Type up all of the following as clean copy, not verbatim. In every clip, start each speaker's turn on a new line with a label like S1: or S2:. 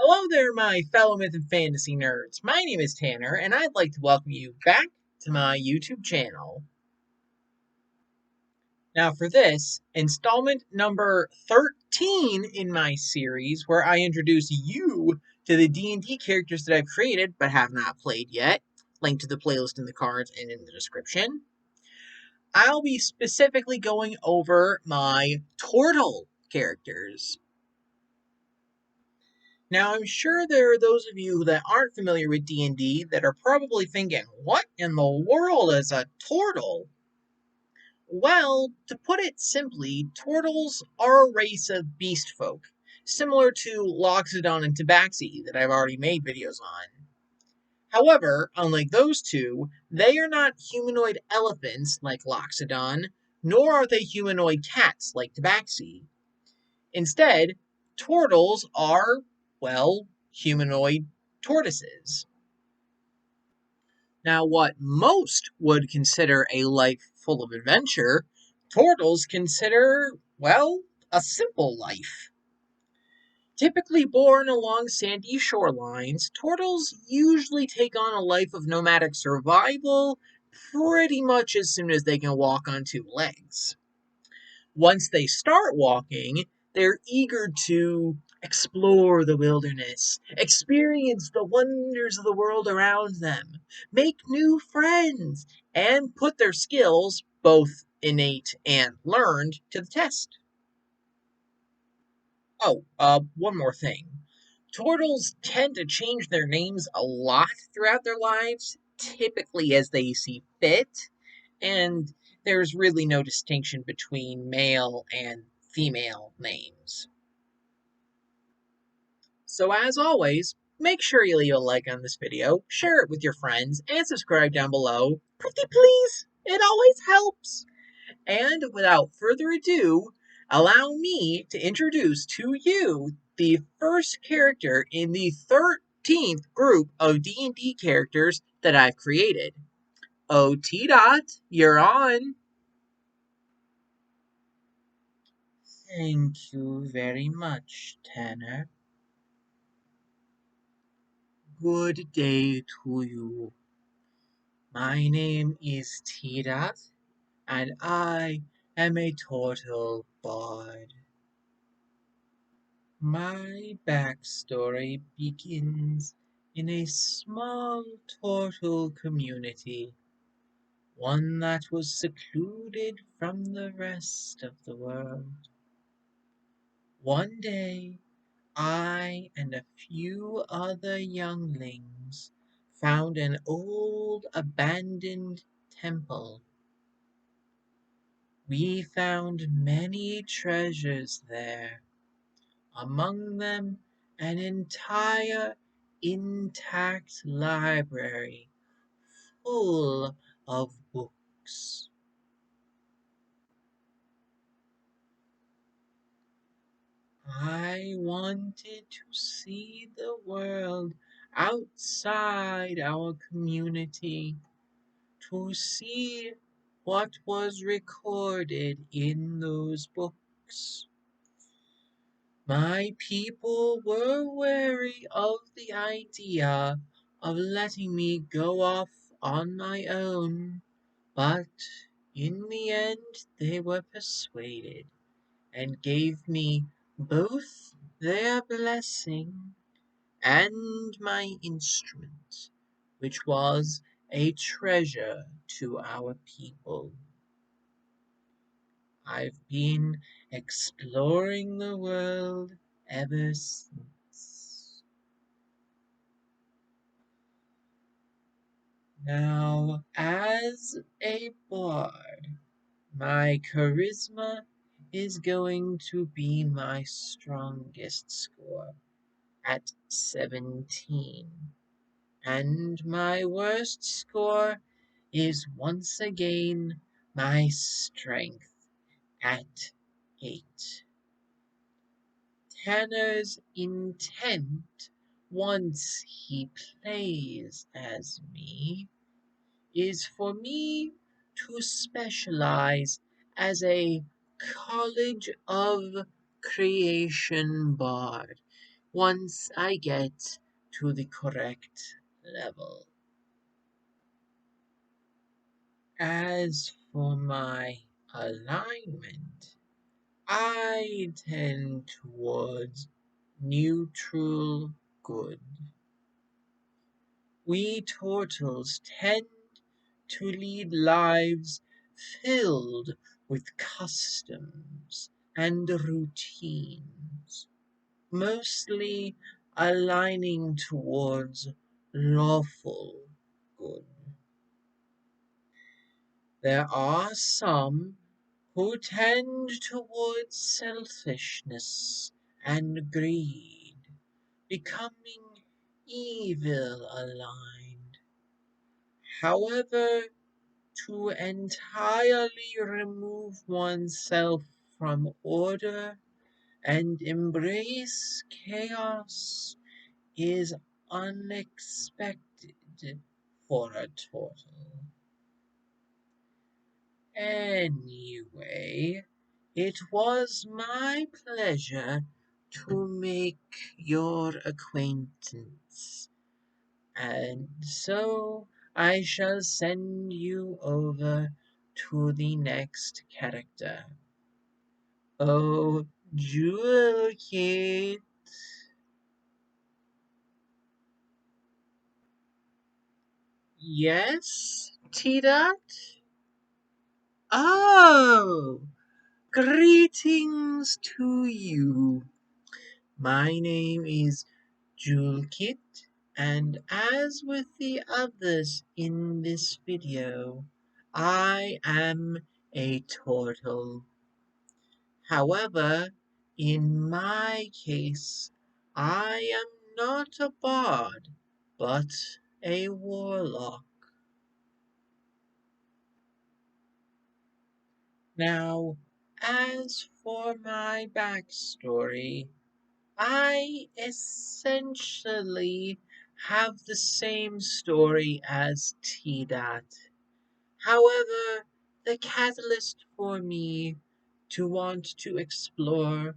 S1: Hello there, my fellow myth and fantasy nerds. My name is Tanner, and I'd like to welcome you back to my YouTube channel. Now, for this, installment number 13 in my series, where I introduce you to the D&D characters that I've created but have not played yet, link to the playlist in the cards and in the description, I'll be specifically going over my Tortle characters. Now, I'm sure there are those of you that aren't familiar with D&D that are probably thinking, what in the world is a Tortle? Well, to put it simply, Tortles are a race of beast folk, similar to Loxodon and Tabaxi that I've already made videos on. However, unlike those two, they are not humanoid elephants like Loxodon, nor are they humanoid cats like Tabaxi. Instead, Tortles are, well, humanoid tortoises. Now, what most would consider a life full of adventure, Tortles consider, well, a simple life. Typically born along sandy shorelines, Tortles usually take on a life of nomadic survival pretty much as soon as they can walk on two legs. Once they start walking, they're eager to explore the wilderness, experience the wonders of the world around them, make new friends, and put their skills, both innate and learned, to the test. Oh, one more thing. Tortles tend to change their names a lot throughout their lives, typically as they see fit, and there's really no distinction between male and female names. So as always, make sure you leave a like on this video, share it with your friends, and subscribe down below. Pretty please! It always helps! And without further ado, allow me to introduce to you the first character in the 13th group of D&D characters that I've created. Oh, Tidat, you're on! Thank you very much, Tanner. Good day to you. My name is Tidat, and I am a Tortle Bard. My backstory begins in a small turtle community, one that was secluded from the rest of the world. One day, I and a few other younglings found an old abandoned temple. We found many treasures there, among them an entire intact library full of books. I wanted to see the world outside our community, to see what was recorded in those books. My people were wary of the idea of letting me go off on my own, but in the end they were persuaded and gave me both their blessing and my instrument, which was a treasure to our people. I've been exploring the world ever since. Now, as a bard, my charisma is going to be my strongest score at 17. And my worst score is once again my strength at 8. Tanner's intent, once he plays as me, is for me to specialize as a College of Creation bard, once I get to the correct level. As for my alignment, I tend towards neutral good. We turtles tend to lead lives filled with customs and routines, mostly aligning towards lawful good. There are some who tend towards selfishness and greed, becoming evil aligned. However, to entirely remove oneself from order and embrace chaos is unexpected for a turtle. Anyway, it was my pleasure to make your acquaintance, and so I shall send you over to the next character. Oh, Juelkit. Yes, Tidat? Oh, greetings to you. My name is Juelkit, and as with the others in this video, I am a turtle. However, in my case, I am not a bard, but a warlock. Now, as for my backstory, I essentially have the same story as Tidat. However, the catalyst for me to want to explore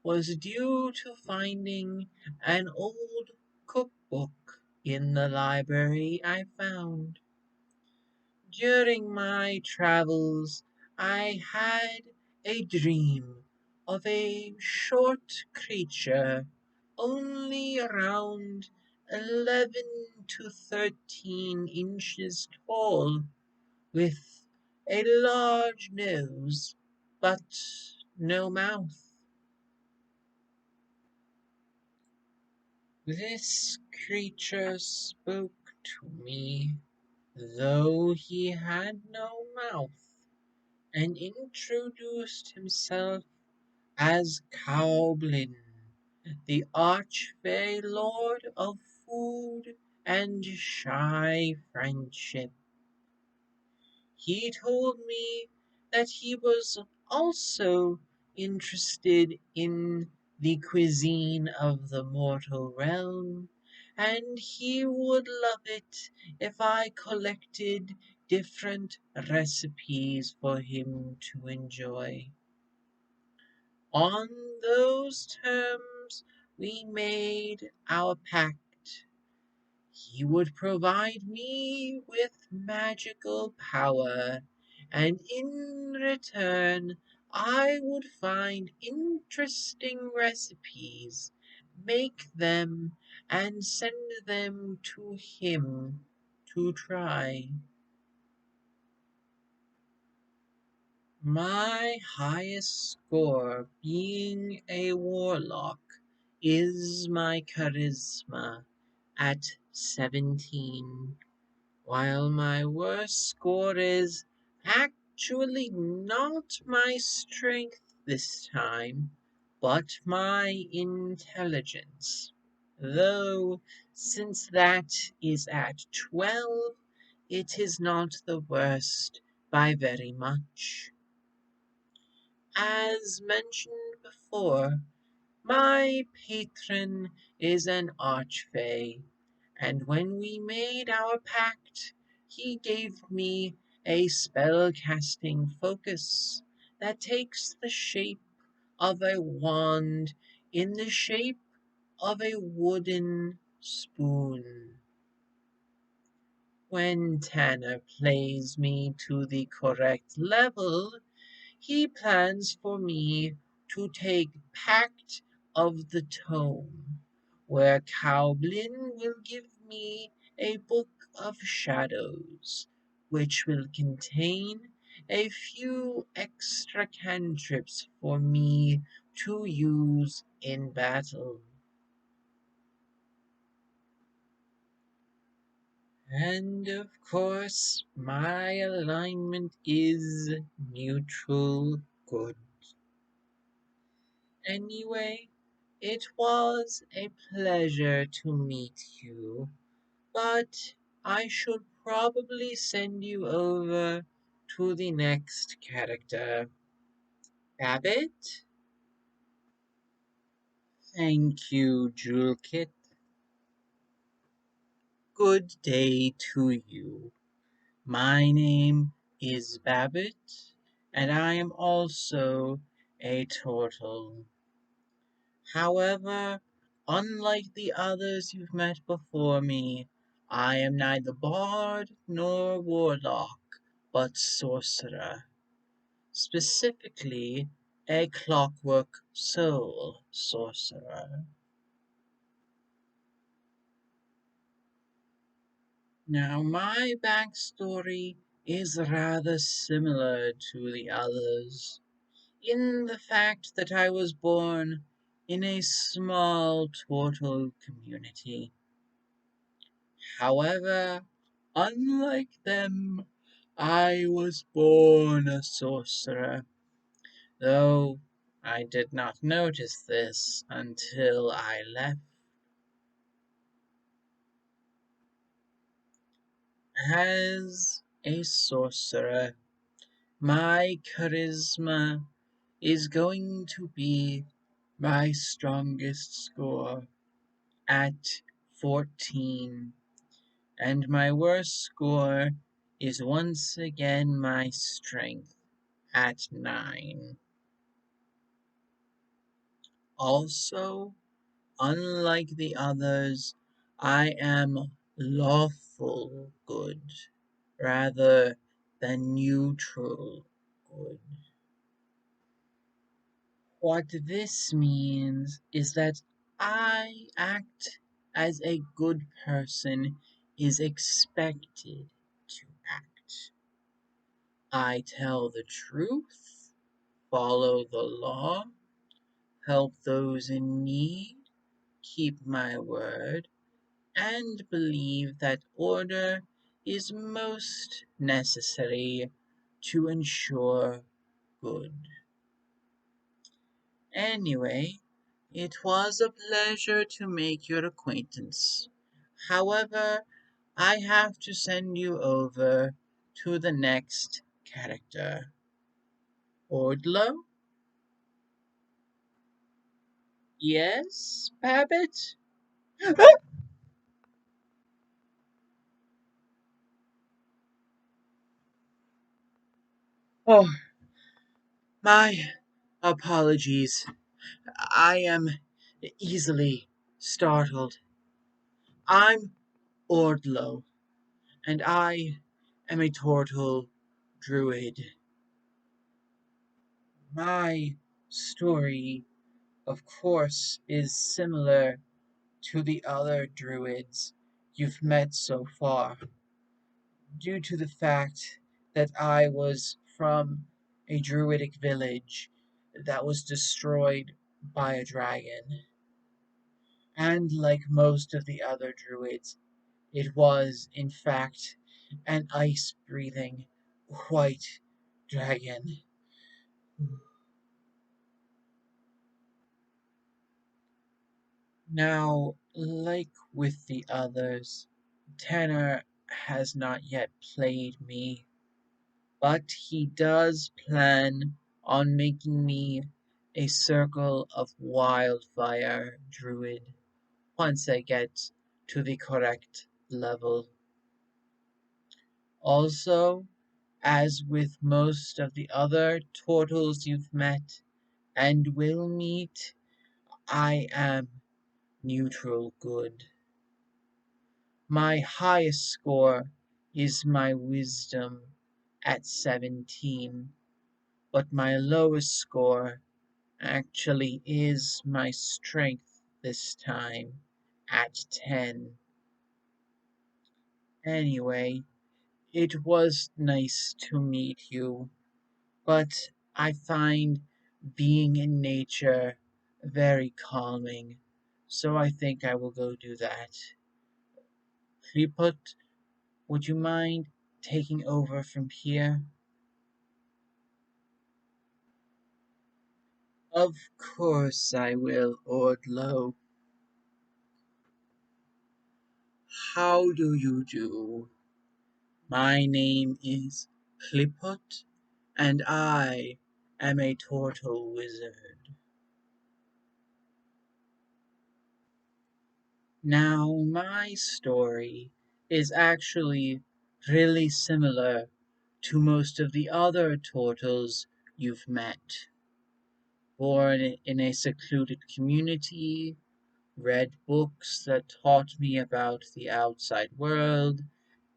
S1: was due to finding an old cookbook in the library I found. During my travels, I had a dream of a short creature only around 11 to 13 inches tall, with a large nose, but no mouth. This creature spoke to me, though he had no mouth, and introduced himself as Cowblin, the Archfey Lord of Food and Shy Friendship. He told me that he was also interested in the cuisine of the mortal realm, and he would love it if I collected different recipes for him to enjoy. On those terms, we made our pact. He would provide me with magical power, and in return I would find interesting recipes, make them, and send them to him to try. My highest score, being a warlock, is my charisma at 17, while my worst score is actually not my strength this time, but my intelligence. Though, since that is at 12, it is not the worst by very much. As mentioned before, my patron is an archfey, and when we made our pact, he gave me a spell-casting focus that takes the shape of a wand in the shape of a wooden spoon. When Tanner plays me to the correct level, he plans for me to take Pact of the Tome, where Cowblin will give me a Book of Shadows, which will contain a few extra cantrips for me to use in battle. And of course, my alignment is neutral good. Anyway, it was a pleasure to meet you, but I should probably send you over to the next character. Babit? Thank you, Juelkit. Good day to you. My name is Babit, and I am also a turtle. However, unlike the others you've met before me, I am neither bard nor warlock, but sorcerer. Specifically, a clockwork soul sorcerer. Now, my backstory is rather similar to the others, in the fact that I was born in a small turtle community. However, unlike them, I was born a sorcerer, though I did not notice this until I left. As a sorcerer, my charisma is going to be my strongest score at 14, and my worst score is once again my strength at 9. Also, unlike the others, I am lawful good rather than neutral good. What this means is that I act as a good person is expected to act. I tell the truth, follow the law, help those in need, keep my word, and believe that order is most necessary to ensure good. Anyway, it was a pleasure to make your acquaintance. However, I have to send you over to the next character. Ordlo? Yes, Babbitt? Oh, my apologies. I am easily startled. I'm Ordlo, and I am a Tortle Druid. My story, of course, is similar to the other Druids you've met so far, due to the fact that I was from a Druidic village that was destroyed by a dragon. And like most of the other Druids, it was, in fact, an ice-breathing white dragon. Now, like with the others, Tanner has not yet played me, but he does plan on making me a Circle of Wildfire druid once I get to the correct level. Also, as with most of the other turtles you've met and will meet, I am neutral good. My highest score is my wisdom at 17, but my lowest score actually is my strength this time at 10. Anyway, it was nice to meet you, but I find being in nature very calming, so I think I will go do that. Pliput, would you mind taking over from here? Of course I will, Ordlo. How do you do? My name is Pliput, and I am a Tortle Wizard. Now, my story is actually really similar to most of the other turtles you've met. Born in a secluded community, read books that taught me about the outside world,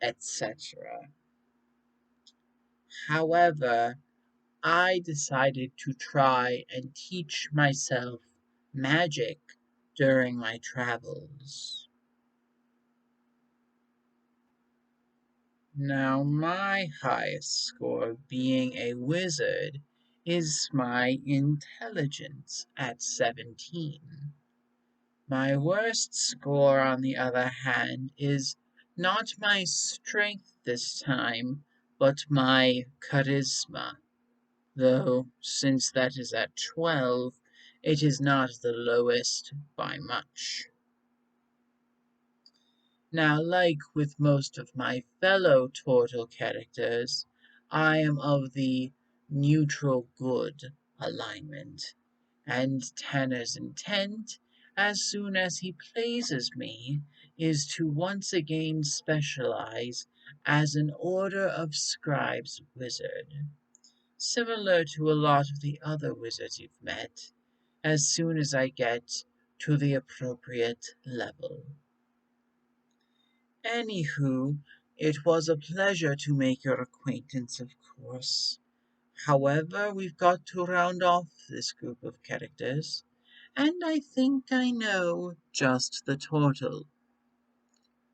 S1: etc. However, I decided to try and teach myself magic during my travels. Now, my highest score being a wizard is my intelligence at 17. My worst score, on the other hand, is not my strength this time, but my charisma. Though, since that is at 12, it is not the lowest by much. Now, like with most of my fellow Tortle characters, I am of the neutral good alignment, and Tanner's intent, as soon as he places me, is to once again specialize as an Order of Scribes wizard, similar to a lot of the other wizards you've met, as soon as I get to the appropriate level. Anywho, it was a pleasure to make your acquaintance, of course. However, we've got to round off this group of characters, and I think I know just the turtle.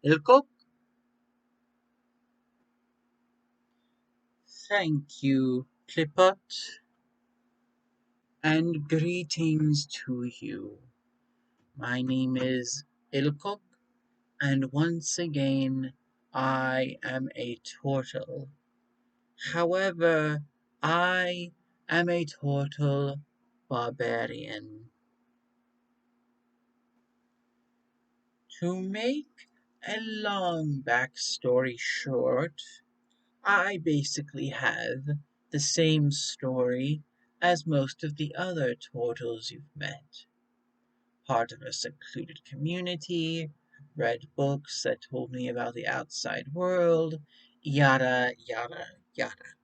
S1: Ilkok, thank you, Pliput, and greetings to you. My name is Ilkok, and once again, I am a turtle. However, I am a Tortle Barbarian. To make a long backstory short, I basically have the same story as most of the other turtles you've met. Part of a secluded community, read books that told me about the outside world, yada yada yada.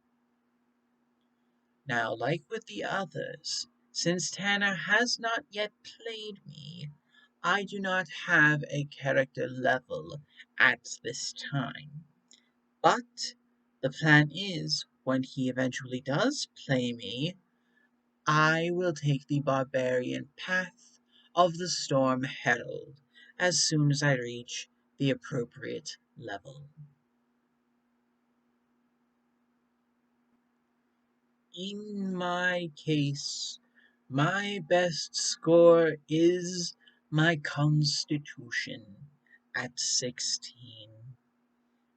S1: Now, like with the others, since Tanner has not yet played me, I do not have a character level at this time. But the plan is, when he eventually does play me, I will take the barbarian path of the Storm Herald as soon as I reach the appropriate level. In my case, my best score is my constitution at 16,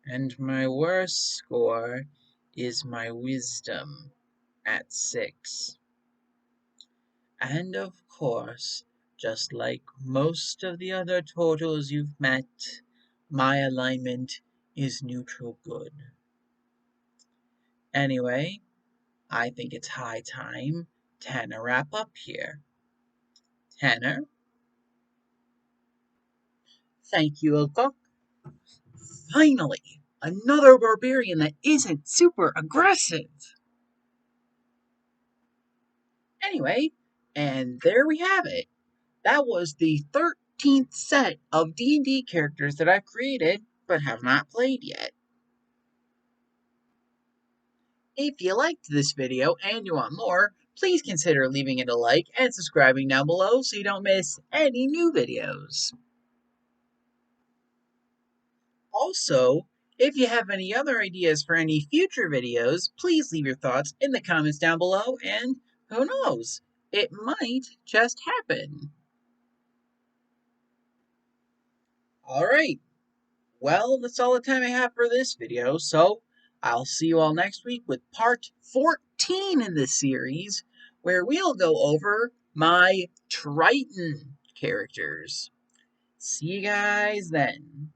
S1: and my worst score is my wisdom at 6. And of course, just like most of the other turtles you've met, my alignment is neutral good. Anyway, I think it's high time Tanner wrap up here. Tanner? Thank you, Ilkok. Finally, another barbarian that isn't super aggressive. Anyway, and there we have it. That was the 14th set of D&D characters that I've created but have not played yet. If you liked this video and you want more, please consider leaving it a like and subscribing down below so you don't miss any new videos. Also, if you have any other ideas for any future videos, please leave your thoughts in the comments down below, and who knows, it might just happen. Alright, well, that's all the time I have for this video, so I'll see you all next week with part 14 in this series, where we'll go over my Triton characters. See you guys then.